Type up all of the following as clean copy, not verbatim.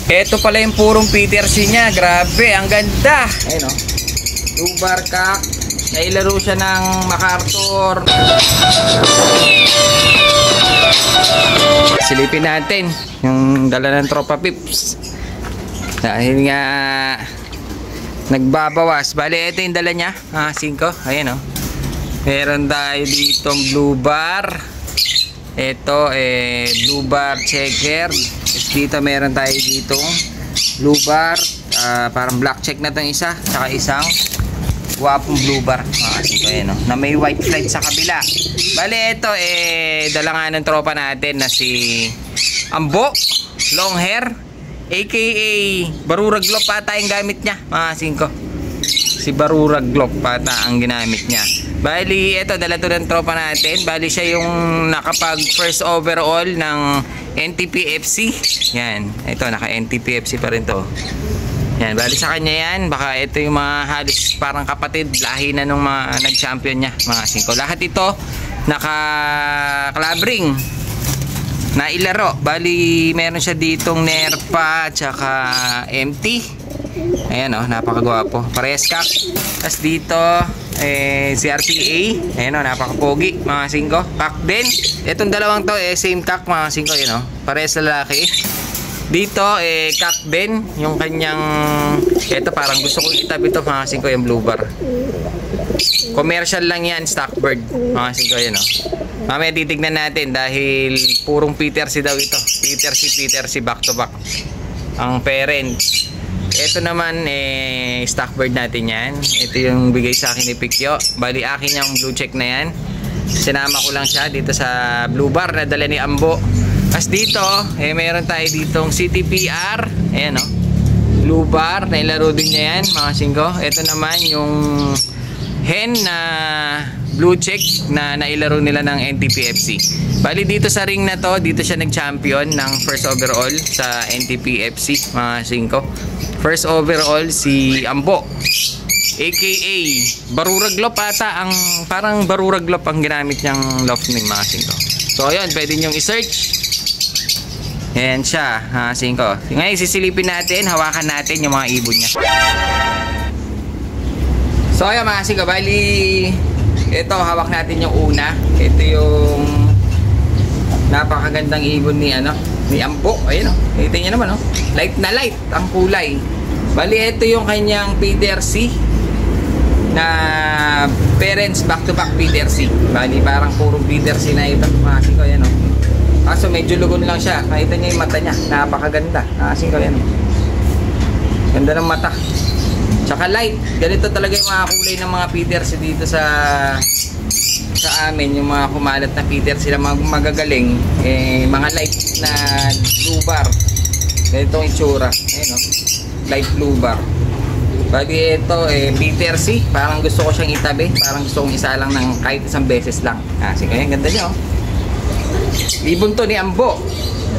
Ito pala yung purong Petersi niya. Grabe, ang ganda. Ayun o. Blue bar cock. Nailaro siya ng MacArthur. Silipin natin yung dala ng tropa pips. Dahil nga nagbabawas. Bale, ito yung dala niya. 5. Ayan o. Meron tayo ditong blue bar. Ito blue bar checker. Dito meron tayo ditong blue bar. Parang black check na itong isa. Saka isang wapong blue bar. Ayan, na may white flight sa kabila. Bale, ito dala nga ng tropa natin na si Ambo long hair, aka Barurag Glop ata yung gamit niya, mga 5. Si Barurag Glop ata ang ginamit niya. Bali, ito dala to ng tropa natin. Bali, siya yung nakapag first overall ng NTPFC. Yan, ito naka NTPFC pa rin to. Yan, bali sa kanya yan. Baka ito yung mga halos parang kapatid, lahi na nung mga nag-champion niya, mga 5. Lahat ito naka-club ring na ilaro. Bali, meron siya ditong Nerpa tsaka MT. Ayan o, napakagwapo. Parehas kak. Tapos dito si RPA. Ayan o, napakapogi, mga 5. Kak din. Itong dalawang to same kak, mga 5. Ayan o, parehas lalaki. Dito kak din yung kanyang, ito parang gusto kong itabi ito, mga 5, yung blue bar. Commercial lang yan, stock bird, mga 5. Yan o. Mamaya titignan natin dahil purong Petersi daw ito. Petersi back to back ang parent. Ito naman stock bird natin yan. Ito yung bigay sa akin ni Pikyo. Bali, akin yung blue check na yan. Sinama ko lang siya dito sa blue bar na dala ni Ambo. As dito, meron tayo ditong CTPR. Ayan o, blue bar, nailaro din niya yan, mga 5. Ito naman yung hen na blue check na nailaro nila ng NTPFC. Bali, dito sa ring na to, dito siya nag-champion ng first overall sa NTPFC, mga 5. First overall si Ambo, aka Barurag Glop ata, ang parang Barurag Glop ang ginamit niyang loft name, mga 5. So ayun, pwede niyong i-search. Ayan siya, 5. Ngayon sisilipin natin, hawakan natin yung mga ibon niya. So ayan, mga 5, bali ito, hawak natin yung una. Ito yung napakagandang ibon ni ni Ambo. Ayun o, ito niya naman o, light na light ang kulay. Bali, ito yung kanyang Petersi na parents back to back Petersi. Bali, parang puro Petersi na ito, mga 5. Ayan o. Kaso medyo lugon lang siya. Nakita niya yung mata niya. Napakaganda. Nakasin ko yan. Ganda ng mata. Tsaka light. Ganito talaga yung mga kulay ng mga Petersi dito sa amin. Yung mga kumalat na Petersi na magagaling. Mga light na blue bar. Ganitong itsura. Ayan o. Light blue bar. Bali ito Petersi. Parang gusto ko siyang itabi. Parang gusto kong isa lang ng kahit isang beses lang. Kasi kaya ganda niya o. Ibon to ni Ambo.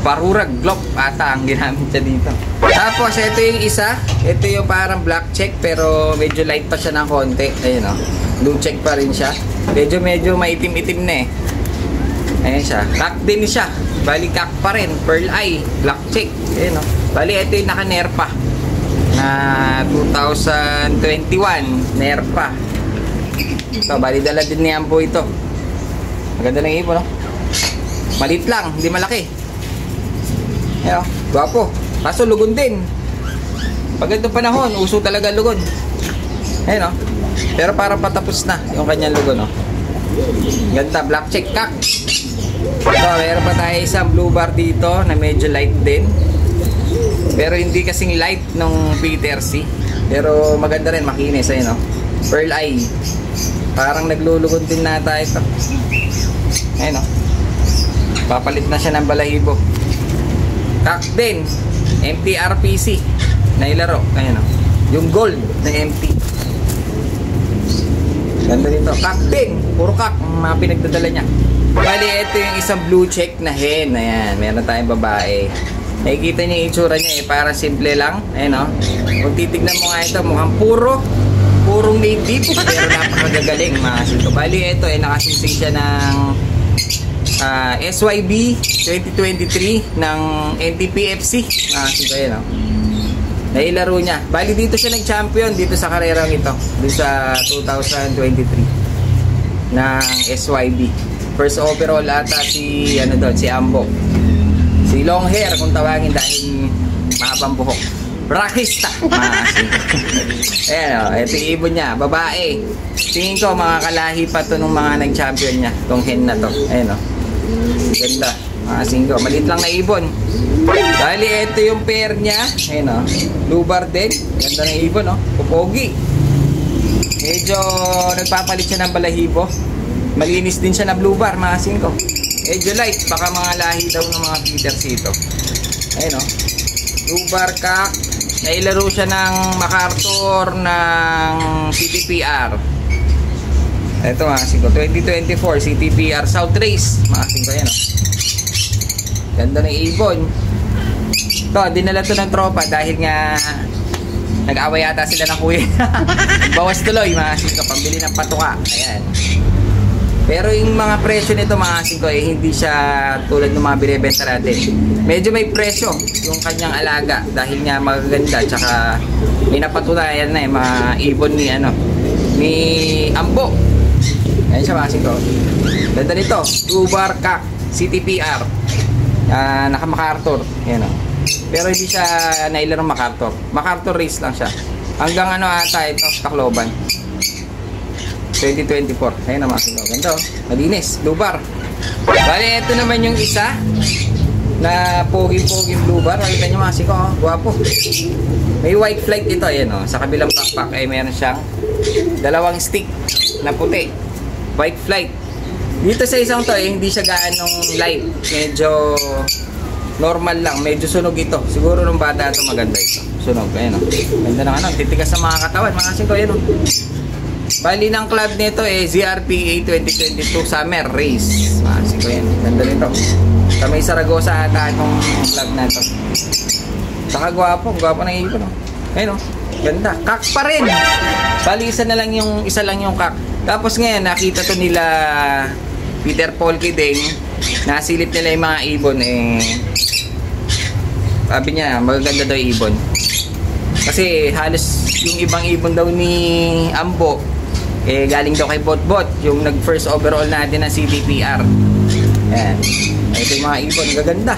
Barurag Glop ata ang ginamit siya dito. Tapos ito yung isa. Ito yung parang black check pero medyo light pa siya ng konti. Ayun o. Blue check pa rin siya. Medyo maitim-itim na Ayan siya. Kak din siya. Bali kak pa rin. Pearl eye. Black check. Ayun o. Bali ito yung naka-Nerpa na 2021 Nerpa. So bali dala din ni Ambo ito. Maganda ng ibon, no? Malit lang, hindi malaki. Ayan, gwapo. Kaso lugon din. Pag itong panahon, uso talaga lugon. Ayan, no? Pero parang patapos na yung kanyang lugon, no? Ganda, black check kak. So, meron pa tayo isang blue bar dito na medyo light din. Pero hindi kasing light nung Petersi. Pero maganda rin, makinis. Ayan, no? Pearl eye. Parang naglulugon din nata ito. Ayan, no? Papalit na siya ng balahibo. Kak din. MTRPC. Nailaro. Ayan o. Yung gold na MT. Ganda dito. Kak din. Puro kak. Mga pinagdadala niya. Bali, ito yung isang blue check na hen. Ayan. Meron tayong babae. Nakikita niyo yung itsura niya para simple lang. Ayan o. Kung titignan mo nga ito, mukhang purong native. Pero napakagagaling, mga 5. Bali, ito nakasingsing siya ng SYB 2023 ng NTPFC. Sige, no? nailaro niya. Bali dito siya nag-champion dito sa karerang ito, dito sa 2023 ng SYB. First overall ata si si Ambo. Si long hair kung tawagin dahil mahabang buhok. Rakista. Ayan o, ito yung ibon niya, babae. Tingin ko mga kalahi pa to nung mga nag-champion niya, tong hen na to. Ayan o, ganda. Mga singko, maliit lang na ibon. Bali, ito yung pair niya. Ayan o, blue bar din. Ganda ng ibon o, pupogi. Medyo nagpapalit siya ng balahibo. Malinis din siya na blue bar, mga singko. Medyo light, baka mga lahi daw ng mga feeders ito. Ayan o, blue bar cock. Nailaro siya ng MacArthur ng CTPR. Ito mga singko, 2024 CTPR South Race. Mga singko yan o. Ganda ng ibon. Ito, dinala to ng tropa dahil nga nag-away yata sila ng kuya. Bawas tuloy mga singko, pambili ng patuka. Ayan. Pero yung mga presyo nito mga singko hindi siya tulad ng mga binibenta natin. Medyo may presyo yung kanyang alaga dahil nga magaganda, tsaka may napatunayan na mga ibon ni ni Ambo. Ayan siya mga singko. Ganda nito, blue bar cock CTPR. Naka MacArthur. Ayan o. Pero hindi siya nailaro ng MacArthur. MacArthur race lang siya. Hanggang ata ito, Tacloban. 2024. Ayun naman sila. Ganda oh. Malinis. Blue bar. Bale, ito naman yung isa na pogi-pogi blue bar. Makita nyo mga siko. Oh. Guwapo. May white flight ito. Ayan oh. Sa kabilang backpack ay meron siyang dalawang stick na puti. White flight. Dito sa isang to hindi siya gaanong light. Medyo normal lang. Medyo sunog ito. Siguro nung bata ito maganda ito. Sunog. Ayan oh. Ganda ng titigas sa mga katawan. Mga siko. Ayan oh. Bali ng club nito ZRPA 2022 Summer Race. Masin ko yan. Ganda nito. Sa may Saragosa ata itong club na ito. Saka gwapo. Gwapo na ibon. Ayun o. Ganda. Kak pa rin. Bali isa lang yung kak. Tapos ngayon nakita to nila Peter Polke din. Nasilip nila yung mga ibon sabi niya magaganda daw yung ibon. Kasi halos yung ibang ibon daw ni Ambo galing daw kay Bot-Bot, yung nag first overall natin ng CTPR. Ayan. Ito yung mga ibon, gaganda.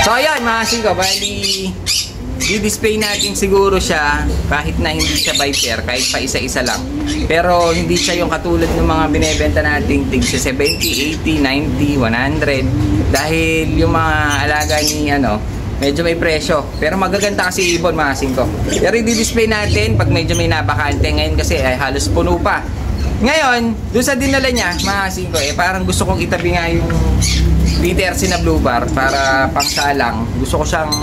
So ayan mga singko, bali i-display natin siguro siya kahit na hindi siya by pair, kahit pa isa-isa lang. Pero hindi siya yung katulad ng mga binebenta nating tig sa 70, 80, 90, 100. Dahil yung mga alaga ni medyo may presyo. Pero magaganda kasi ibon mga singko. Pero i-display natin pag medyo may napakante. Ngayon kasi halos puno pa. Ngayon, doon sa dinala niya mga singko parang gusto kong itabi nga yung BTRC na blue bar para pangsalang. Gusto ko siyang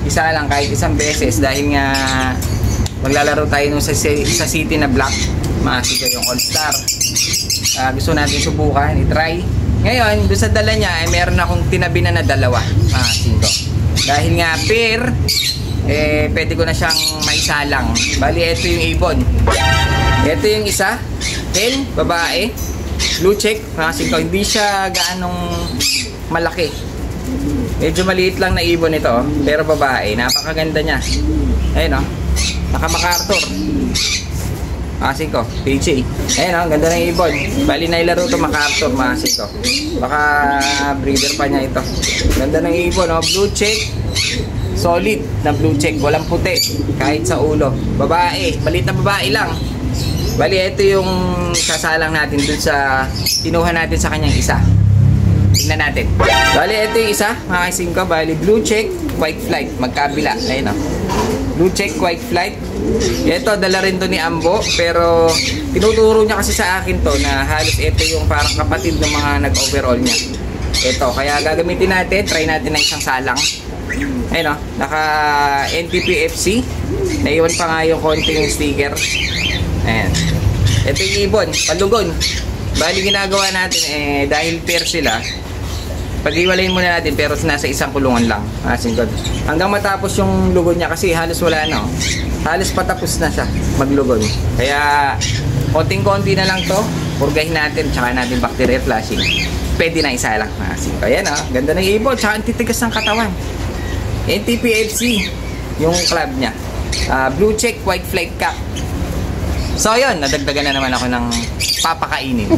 isa lang kahit isang beses dahil nga maglalaro tayo nung sa city na black. Mga singko yung all star. Gusto natin subukan, i-try. Ngayon, doon sa dala niya meron akong tinabi na dalawa mga singko. Dahil nga pair, pwede ko na siyang maisalang. Bali, ito yung ibon. Ito yung isa, hen, babae, blue check, mga singko. Hindi siya gaanong malaki. Medyo maliit lang na ibon ito, pero babae. Napakaganda niya. Ayun o, naka MacArthur. Mga singko, PJ. Ayun o, ganda ng ibon. Bali, nailaro ito MacArthur, mga singko. Baka breeder pa niya ito. Ganda ng ibon, blue check. Solid na blue check. Walang puti, kahit sa ulo. Babae, maliit na babae lang. Bali, ito yung sasalang natin dun sa kinuha natin sa kanyang isa. Tingnan natin. Bali, ito yung isa, mga singko. Bali, blue check, white flight. Magkabila. Ayun o. Blue check, white flight. Ito, dala rin to ni Ambo. Pero, tinuturo niya kasi sa akin to na halos ito yung parang kapatid ng mga nag-overall niya. Ito, kaya gagamitin natin. Try natin ng isang salang. Ayun o, naka NPPFC. Naiwan pa nga yung konting sticker. Ayan. Ito yung ibon, palugon. Bali ginagawa natin dahil pair sila, pag-iwalayin muna natin pero nasa isang kulungan lang. Hanggang matapos yung lugon niya kasi halos wala na. Halos patapos na siya maglugon. Kaya konting-konti na lang to. Purgahin natin, tsaka natin bacteria flushing. Pwede na isa lang. Ayan ganda ng ibon, tsaka ang titigas ng katawan. NTPFC. yung club niya. Blue check, white flag cap. So, yun. Nadagdagan na naman ako ng papakainin.